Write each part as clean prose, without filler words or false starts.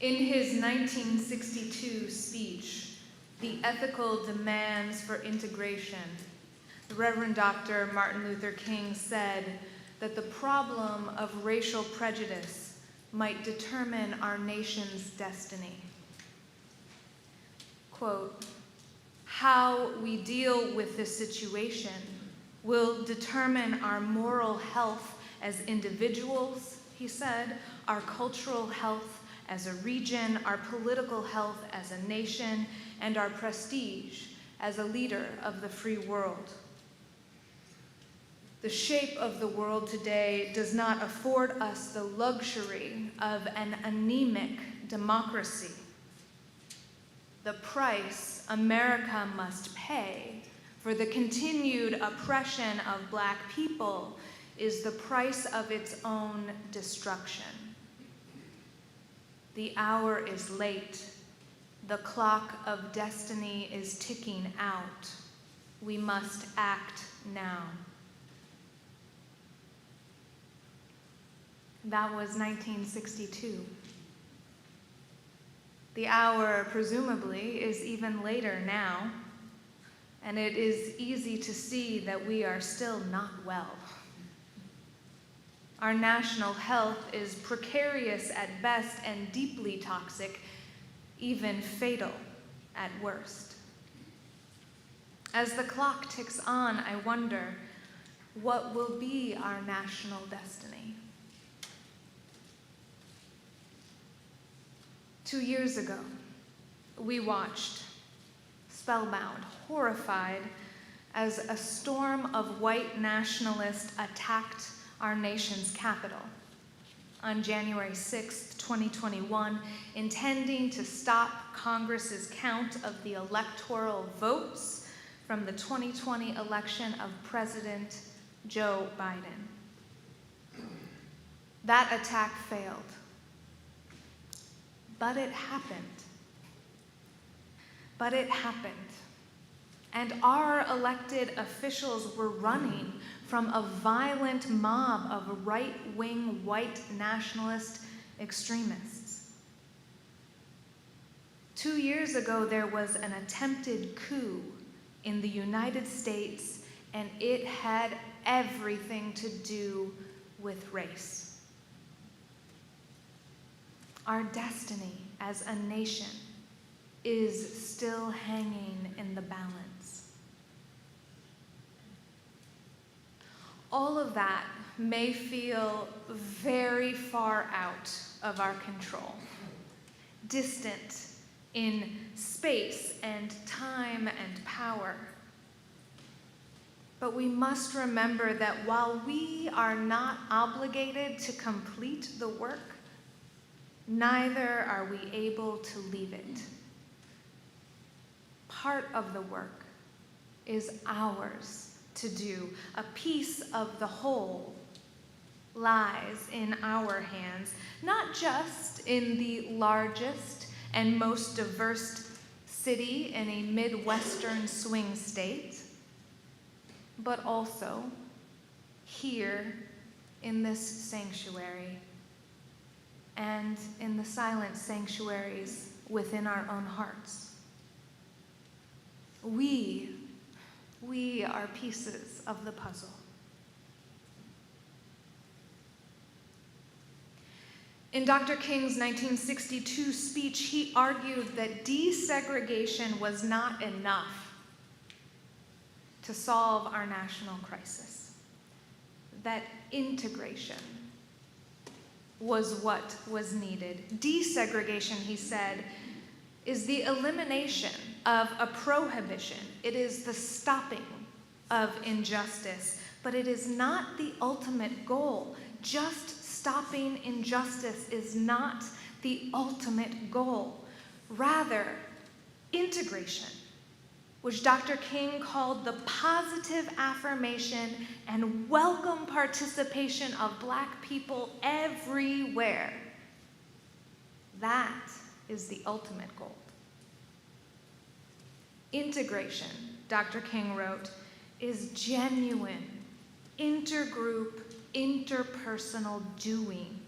In his 1962 speech, The Ethical Demands for Integration, the Reverend Dr. Martin Luther King said that the problem of racial prejudice might determine our nation's destiny. Quote, "How we deal with this situation will determine our moral health as individuals," he said, "our cultural health as a region, our political health as a nation, and our prestige as a leader of the free world." The shape of the world today does not afford us the luxury of an anemic democracy. The price America must pay for the continued oppression of Black people is the price of its own destruction. The hour is late. The clock of destiny is ticking out. We must act now. That was 1962. The hour, presumably, is even later now, and it is easy to see that we are still not well. Our national health is precarious at best and deeply toxic, even fatal at worst. As the clock ticks on, I wonder, what will be our national destiny? 2 years ago, we watched, spellbound, horrified, as a storm of white nationalists attacked our nation's capital on January 6, 2021, intending to stop Congress's count of the electoral votes from the 2020 election of President Joe Biden. That attack failed, but it happened. But it happened. And our elected officials were running from a violent mob of right-wing white nationalist extremists. 2 years ago, there was an attempted coup in the United States, and it had everything to do with race. Our destiny as a nation is still hanging in the balance. All of that may feel very far out of our control, distant in space and time and power. But we must remember that while we are not obligated to complete the work, neither are we able to leave it. Part of the work is ours to do. A piece of the whole lies in our hands, not just in the largest and most diverse city in a Midwestern swing state, but also here in this sanctuary and in the silent sanctuaries within our own hearts. We are pieces of the puzzle. In Dr. King's 1962 speech, he argued that desegregation was not enough to solve our national crisis, that integration was what was needed. Desegregation, he said, is the elimination of a prohibition. It is the stopping of injustice, but it is not the ultimate goal. Just stopping injustice is not the ultimate goal. Rather, integration, which Dr. King called the positive affirmation and welcome participation of Black people everywhere, that is the ultimate goal. Integration, Dr. King wrote, is genuine, intergroup, interpersonal doing.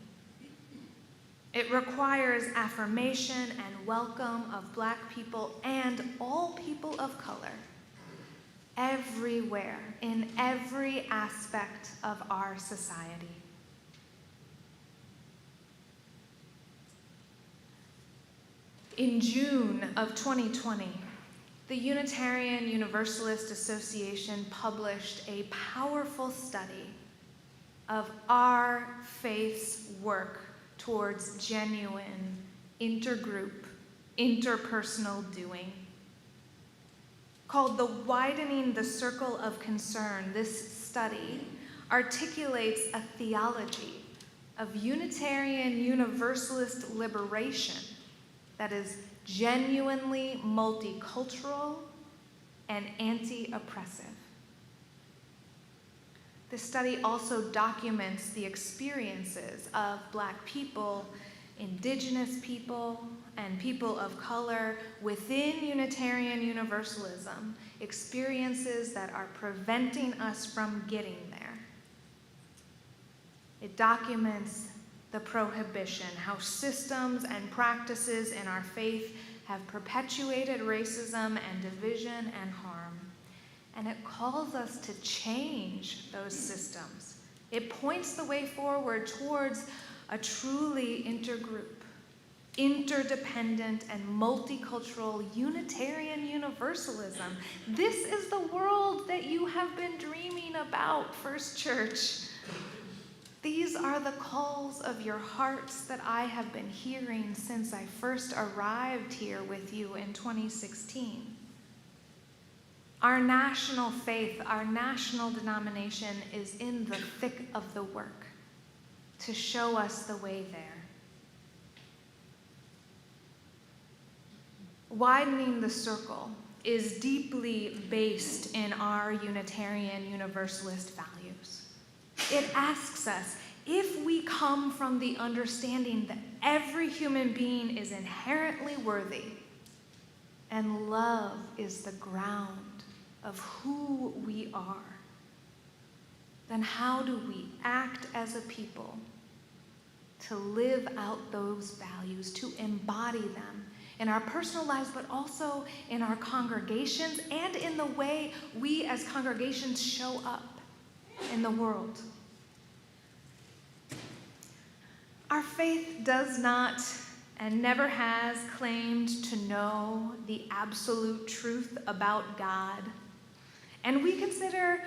It requires affirmation and welcome of Black people and all people of color, everywhere, in every aspect of our society. In June of 2020, the Unitarian Universalist Association published a powerful study of our faith's work towards genuine intergroup, interpersonal doing. Called Widening the Circle of Concern, this study articulates a theology of Unitarian Universalist liberation that is genuinely multicultural and anti-oppressive. This study also documents the experiences of Black people, Indigenous people, and people of color within Unitarian Universalism, experiences that are preventing us from getting there. It documents the prohibition, how systems and practices in our faith have perpetuated racism and division and harm. And it calls us to change those systems. It points the way forward towards a truly intergroup, interdependent, and multicultural Unitarian Universalism. This is the world that you have been dreaming about, First Church. These are the calls of your hearts that I have been hearing since I first arrived here with you in 2016. Our national faith, our national denomination is in the thick of the work to show us the way there. Widening the circle is deeply based in our Unitarian Universalist values. It asks us, if we come from the understanding that every human being is inherently worthy and love is the ground of who we are, then how do we act as a people to live out those values, to embody them in our personal lives, but also in our congregations and in the way we as congregations show up in the world? Our faith does not and never has claimed to know the absolute truth about God. And we consider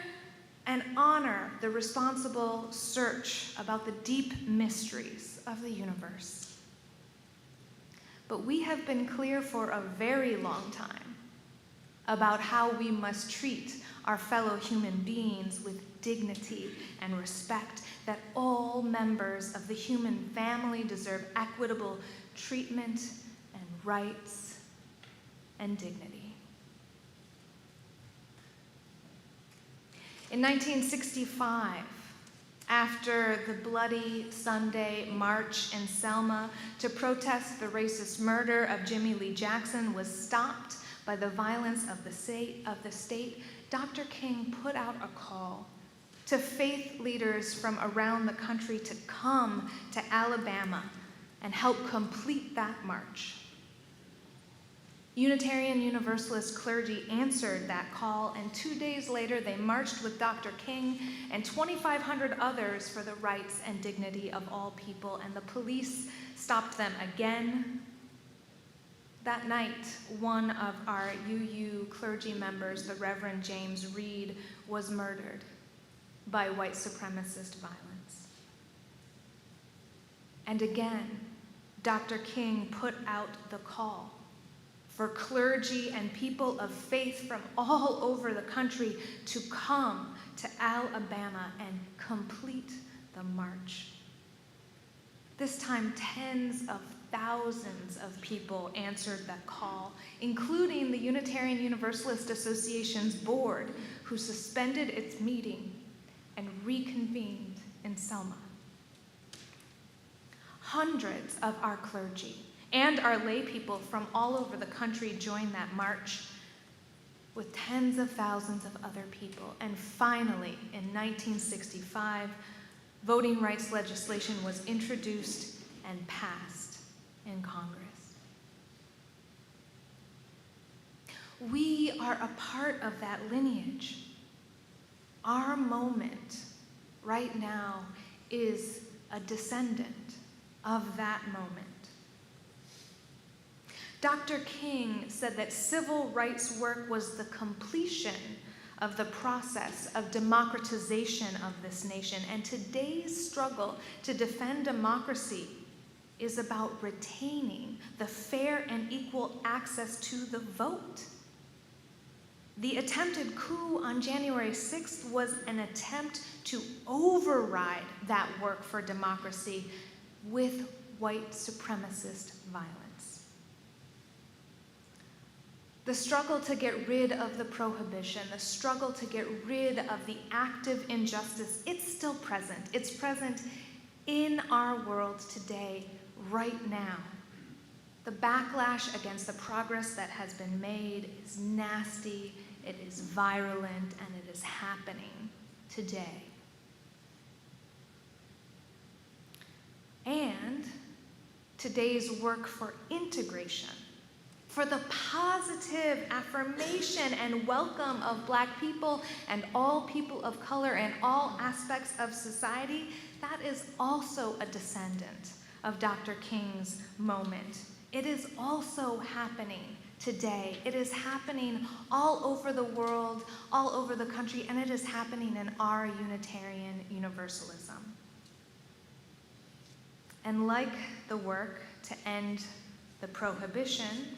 and honor the responsible search about the deep mysteries of the universe. But we have been clear for a very long time about how we must treat our fellow human beings with dignity and respect, that all members of the human family deserve equitable treatment and rights and dignity. In 1965, after the Bloody Sunday March in Selma to protest the racist murder of Jimmy Lee Jackson was stopped by the violence of the state, Dr. King put out a call to faith leaders from around the country to come to Alabama and help complete that march. Unitarian Universalist clergy answered that call, and 2 days later they marched with Dr. King and 2,500 others for the rights and dignity of all people, and the police stopped them again. That night, one of our UU clergy members, the Reverend James Reed, was murdered by white supremacist violence. And again, Dr. King put out the call for clergy and people of faith from all over the country to come to Alabama and complete the march. This time, tens of thousands of people answered that call, including the Unitarian Universalist Association's board, who suspended its meeting and reconvened in Selma. Hundreds of our clergy and our lay people from all over the country joined that march with tens of thousands of other people. And finally, in 1965, voting rights legislation was introduced and passed in Congress. We are a part of that lineage. Our moment right now is a descendant of that moment. Dr. King said that civil rights work was the completion of the process of democratization of this nation, and today's struggle to defend democracy is about retaining the fair and equal access to the vote. The attempted coup on January 6th was an attempt to override that work for democracy with white supremacist violence. The struggle to get rid of the prohibition, the struggle to get rid of the active injustice, it's still present. It's present in our world today, right now. The backlash against the progress that has been made is nasty, it is virulent, and it is happening today. And today's work for integration, for the positive affirmation and welcome of Black people and all people of color in all aspects of society, that is also a descendant of Dr. King's moment. It is also happening today. It is happening all over the world, all over the country, and it is happening in our Unitarian Universalism. And like the work to end the prohibition,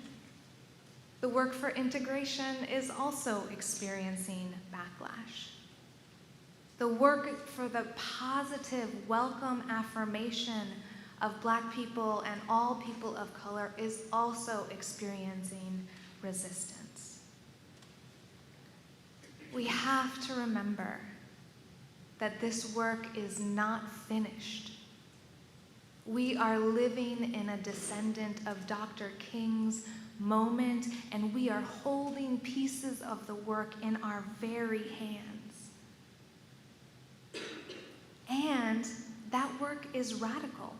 the work for integration is also experiencing backlash. The work for the positive welcome affirmation of Black people and all people of color is also experiencing resistance. We have to remember that this work is not finished. We are living in a descendant of Dr. King's moment, and we are holding pieces of the work in our very hands. And that work is radical.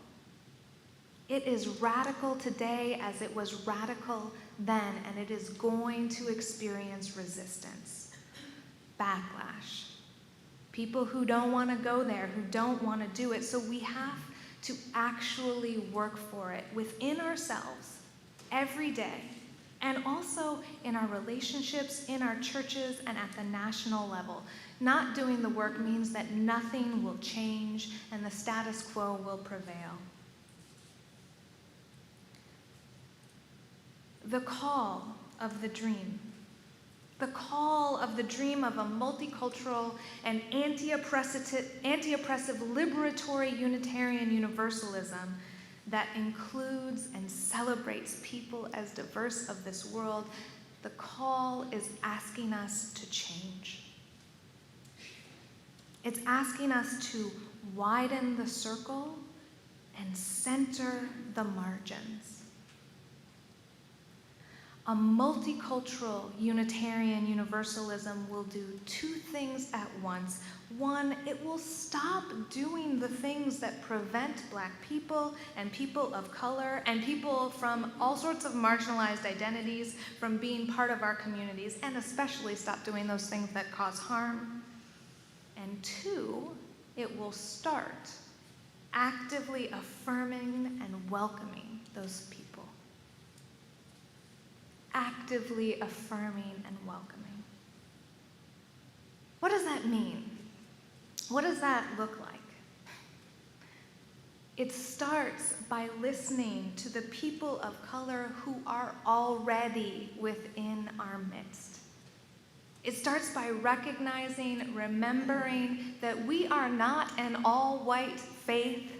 It is radical today as it was radical then, and it is going to experience resistance, backlash. People who don't want to go there, who don't want to do it. So we have to actually work for it within ourselves every day, and also in our relationships, in our churches, and at the national level. Not doing the work means that nothing will change and the status quo will prevail. The call of the dream. The call of the dream of a multicultural and anti-oppressive liberatory Unitarian Universalism that includes and celebrates people as diverse of this world, the call is asking us to change. It's asking us to widen the circle and center the margins. A multicultural Unitarian Universalism will do two things at once. One, it will stop doing the things that prevent Black people and people of color and people from all sorts of marginalized identities from being part of our communities, and especially stop doing those things that cause harm. And two, it will start actively affirming and welcoming those people. Actively affirming and welcoming. What does that mean? What does that look like? It starts by listening to the people of color who are already within our midst. It starts by recognizing, remembering that we are not an all-white faith.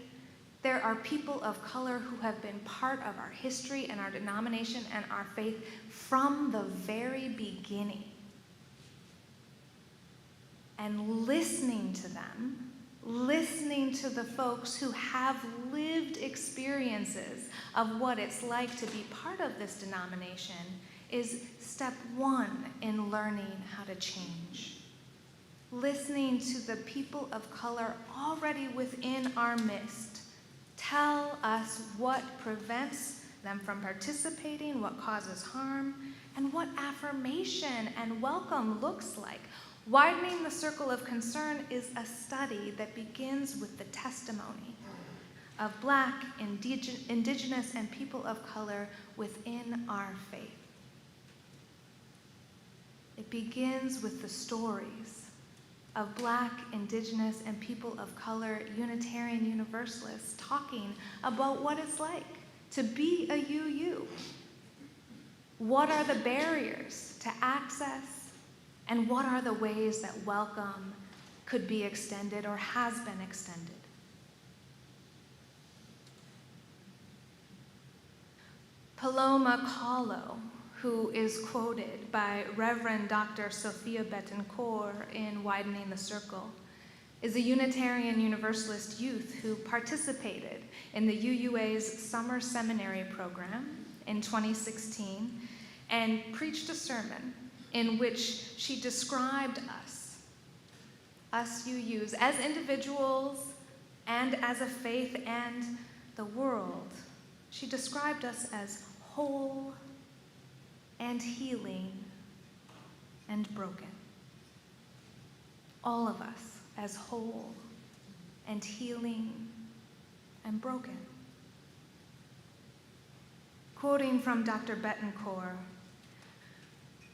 There are people of color who have been part of our history and our denomination and our faith from the very beginning. And listening to them, listening to the folks who have lived experiences of what it's like to be part of this denomination is step one in learning how to change. Listening to the people of color already within our midst Tell us what prevents them from participating, what causes harm, and what affirmation and welcome looks like. Widening the circle of concern is a study that begins with the testimony of Black, Indigenous, and people of color within our faith. It begins with the stories of Black, Indigenous, and people of color Unitarian Universalists talking about what it's like to be a UU. What are the barriers to access, and what are the ways that welcome could be extended or has been extended? Paloma Kahlo, who is quoted by Reverend Dr. Sophia Betancourt in Widening the Circle, is a Unitarian Universalist youth who participated in the UUA's summer seminary program in 2016 and preached a sermon in which she described us UUs, as individuals and as a faith and the world. She described us as whole and healing and broken. All of us as whole and healing and broken. Quoting from Dr. Betancourt,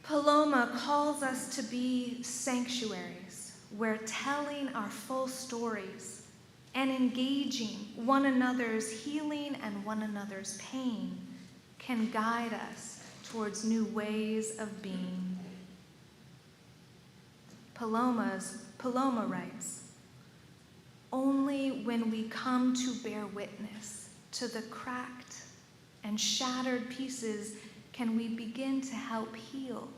Paloma calls us to be sanctuaries where telling our full stories and engaging one another's healing and one another's pain can guide us towards new ways of being. Paloma writes, "Only when we come to bear witness to the cracked and shattered pieces can we begin to help heal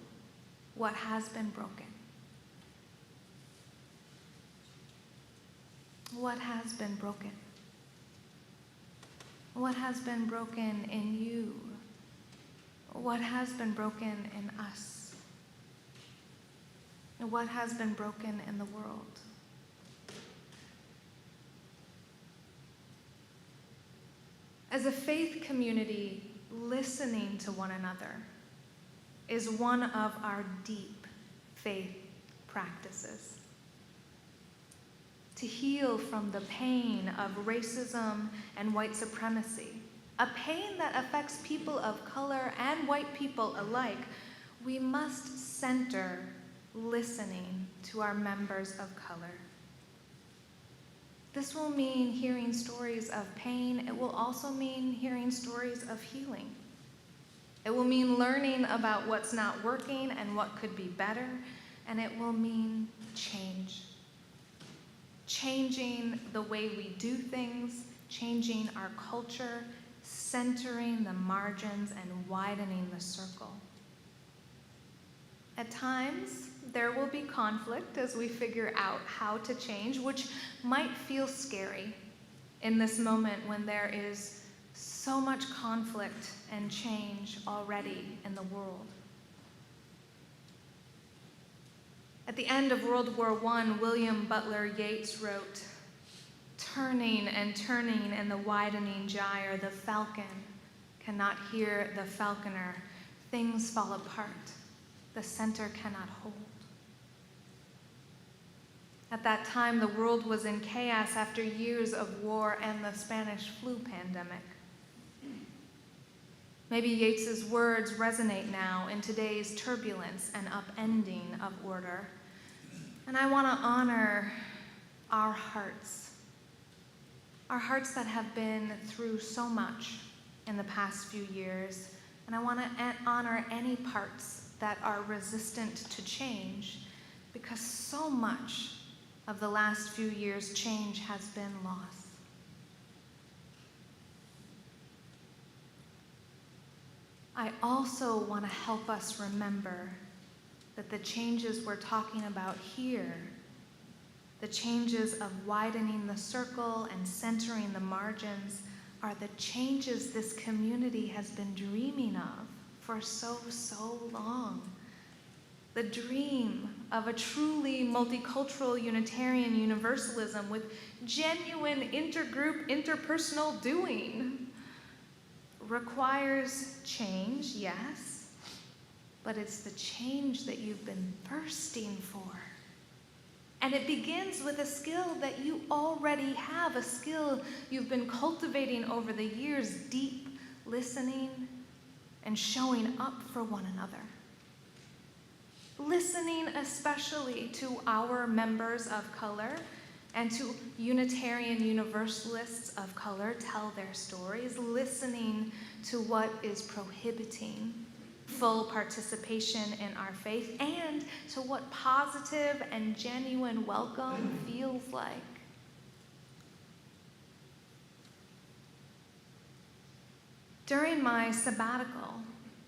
what has been broken." What has been broken? What has been broken in you? What has been broken in us? What has been broken in the world? As a faith community, listening to one another is one of our deep faith practices. To heal from the pain of racism and white supremacy, a pain that affects people of color and white people alike, we must center listening to our members of color. This will mean hearing stories of pain. It will also mean hearing stories of healing. It will mean learning about what's not working and what could be better, and it will mean change. Changing the way we do things, changing our culture, centering the margins, and widening the circle. At times, there will be conflict as we figure out how to change, which might feel scary in this moment when there is so much conflict and change already in the world. At the end of World War I, William Butler Yeats wrote, "Turning and turning in the widening gyre, the falcon cannot hear the falconer. Things fall apart. The center cannot hold." At that time, the world was in chaos after years of war and the Spanish flu pandemic. Maybe Yeats's words resonate now in today's turbulence and upending of order. And I want to honor our hearts that have been through so much in the past few years. And I want to honor any parts that are resistant to change, because so much of the last few years' change has been lost. I also want to help us remember that the changes we're talking about here, the changes of widening the circle and centering the margins, are the changes this community has been dreaming of for so long. The dream of a truly multicultural Unitarian Universalism with genuine intergroup, interpersonal doing requires change, yes, but it's the change that you've been thirsting for. And it begins with a skill that you already have, a skill you've been cultivating over the years, deep listening and showing up for one another. Listening especially to our members of color and to Unitarian Universalists of color tell their stories, listening to what is prohibiting full participation in our faith, and to what positive and genuine welcome feels like. During my sabbatical,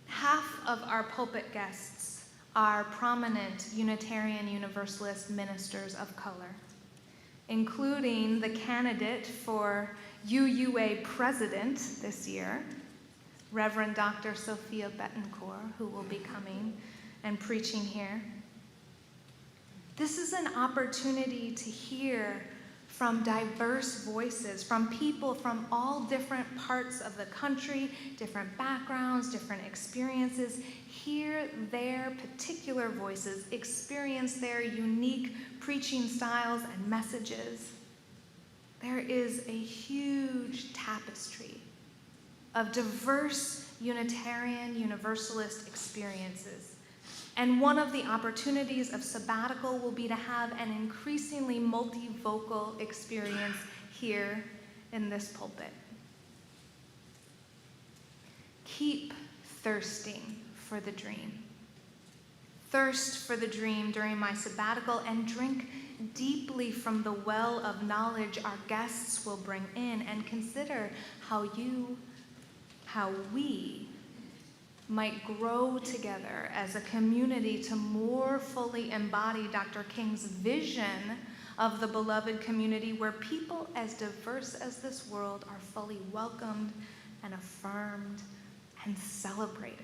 half of our pulpit guests are prominent Unitarian Universalist ministers of color, including the candidate for UUA president this year, Reverend Dr. Sophia Betancourt, who will be coming and preaching here. This is an opportunity to hear from diverse voices, from people from all different parts of the country, different backgrounds, different experiences, hear their particular voices, experience their unique preaching styles and messages. There is a huge tapestry of diverse Unitarian Universalist experiences. And one of the opportunities of sabbatical will be to have an increasingly multivocal experience here in this pulpit. Keep thirsting for the dream. Thirst for the dream during my sabbatical and drink deeply from the well of knowledge our guests will bring in, and consider how we might grow together as a community to more fully embody Dr. King's vision of the beloved community where people as diverse as this world are fully welcomed and affirmed and celebrated.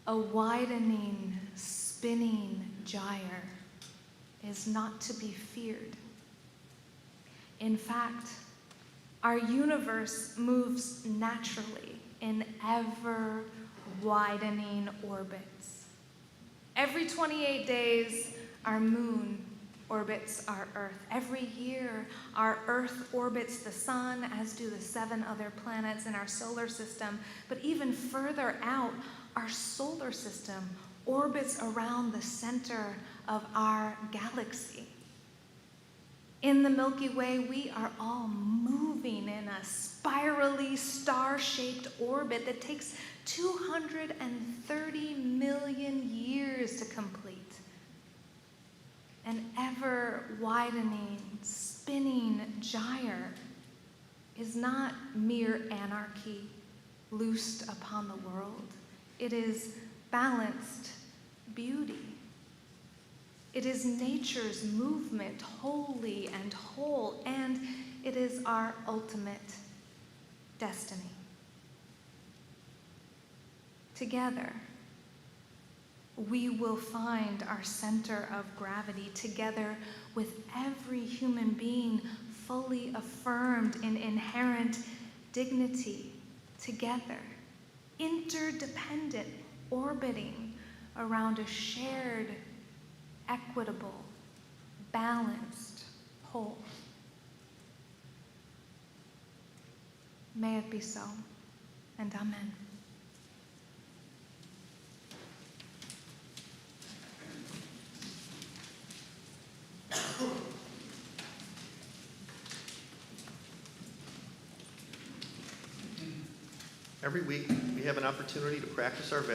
A widening, spinning gyre is not to be feared. In fact, our universe moves naturally in ever-widening orbits. Every 28 days, our moon orbits our Earth. Every year, our Earth orbits the sun, as do the 7 other planets in our solar system. But even further out, our solar system orbits around the center of our galaxy. In the Milky Way, we are all moving in a spirally star-shaped orbit that takes 230 million years to complete. An ever-widening, spinning gyre is not mere anarchy loosed upon the world. It is balanced beauty. It is nature's movement, holy and whole, and it is our ultimate destiny. Together, we will find our center of gravity, together with every human being fully affirmed in inherent dignity, together, interdependent, orbiting around a shared, equitable, balanced whole. May it be so, and amen. Every week, we have an opportunity to practice our values.